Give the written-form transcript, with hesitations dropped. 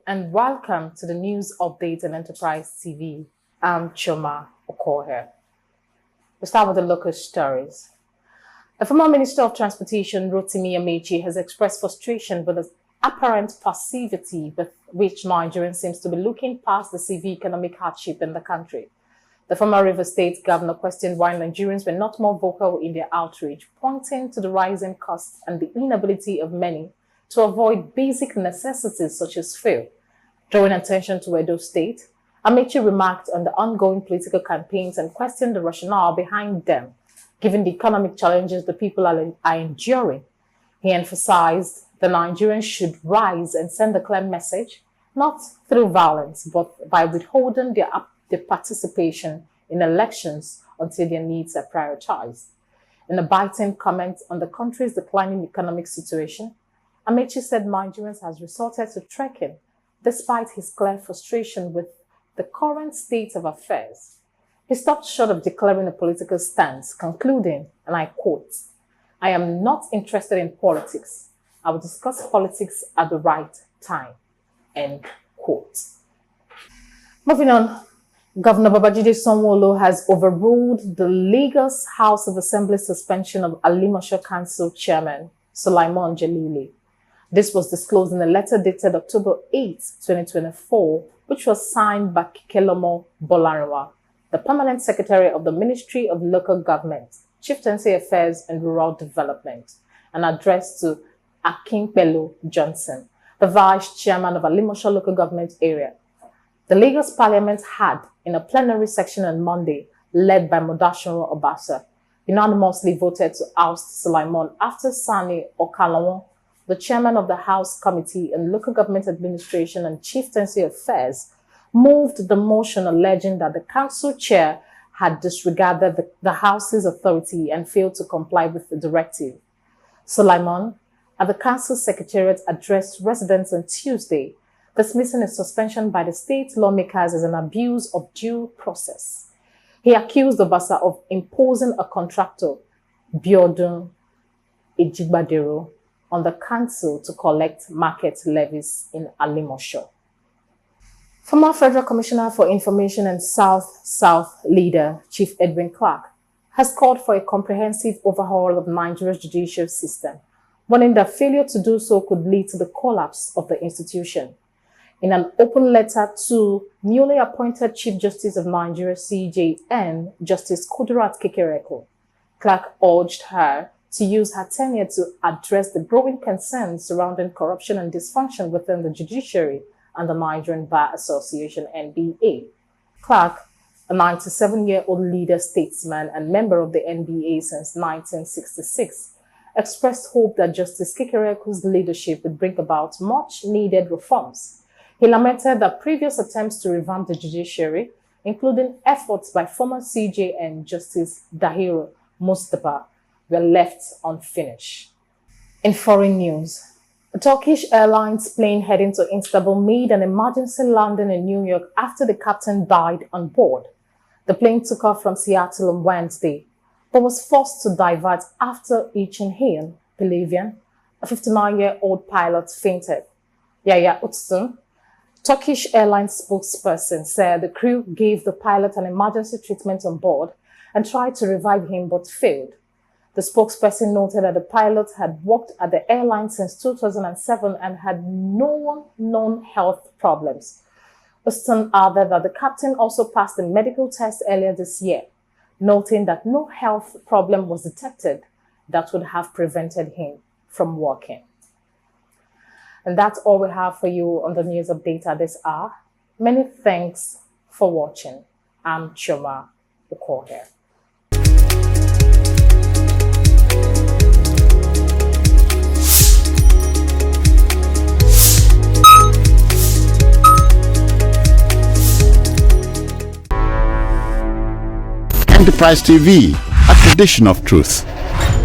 and welcome to the News Update on Enterprise TV. I'm Choma Okohe. We start with the local stories. The former Minister of Transportation, Rotimi Amaechi, has expressed frustration with the apparent passivity with which Nigerians seems to be looking past the severe economic hardship in the country. The former Rivers State governor questioned why Nigerians were not more vocal in their outreach, pointing to the rising costs and the inability of many to avoid basic necessities such as fuel. Drawing attention to Edo State, Amaechi remarked on the ongoing political campaigns and questioned the rationale behind them, given the economic challenges the people are enduring. He emphasized that Nigerians should rise and send a clear message, not through violence, but by withholding their participation in elections until their needs are prioritized. In a biting comment on the country's declining economic situation, Amaechi said Nigerians has resorted to trekking despite his clear frustration with the current state of affairs. He stopped short of declaring a political stance, concluding, and I quote, "I am not interested in politics. I will discuss politics at the right time," end quote. Moving on, Governor Babajide Sanwo-Olu has overruled the Lagos House of Assembly suspension of Alimosho Council Chairman Sulaiman Jalili. This was disclosed in a letter dated October 8, 2024, which was signed by Kekelomo Bolarinwa, the Permanent Secretary of the Ministry of Local Government, Chieftaincy Affairs and Rural Development, and addressed to Akinpelu Johnson, the Vice Chairman of Alimosho Local Government Area. The Lagos Parliament had, in a plenary session on Monday, led by Modasoro Obasa, unanimously voted to oust Sulaiman after Sani Okalawon, the chairman of the House Committee on Local Government Administration and Chieftaincy Affairs, moved the motion alleging that the council chair had disregarded the House's authority and failed to comply with the directive. Sulaiman, at the council secretariat, addressed residents on Tuesday, dismissing a suspension by the state lawmakers as an abuse of due process. He accused Obasa of imposing a contractor, Biodun Ejigbadero, on the council to collect market levies in Alimosho. Former Federal Commissioner for Information and South-South leader, Chief Edwin Clark, has called for a comprehensive overhaul of Nigeria's judicial system, warning that failure to do so could lead to the collapse of the institution. In an open letter to newly appointed Chief Justice of Nigeria, CJN, Justice Kudirat Kekereekun, Clark urged her to use her tenure to address the growing concerns surrounding corruption and dysfunction within the judiciary and the Nigerian Bar Association, NBA. Clark, a 97-year-old leader, statesman, and member of the NBA since 1966, expressed hope that Justice Kekereekun's leadership would bring about much-needed reforms. He lamented that previous attempts to revamp the judiciary, including efforts by former CJN Justice Dahiru Mustapha, were left unfinished. In foreign news, a Turkish Airlines plane heading to Istanbul made an emergency landing in New York after the captain died on board. The plane took off from Seattle on Wednesday, but was forced to divert after Için Pelavian, a 59-year-old pilot, fainted. Yaya Utsun, Turkish Airlines spokesperson, said the crew gave the pilot an emergency treatment on board and tried to revive him but failed. The spokesperson noted that the pilot had worked at the airline since 2007 and had no known health problems. Uston added that the captain also passed a medical test earlier this year, noting that no health problem was detected that would have prevented him from working. And that's all we have for you on the news update at this hour. Many thanks for watching. I'm Choma Okohe. Enterprise TV, a tradition of truth.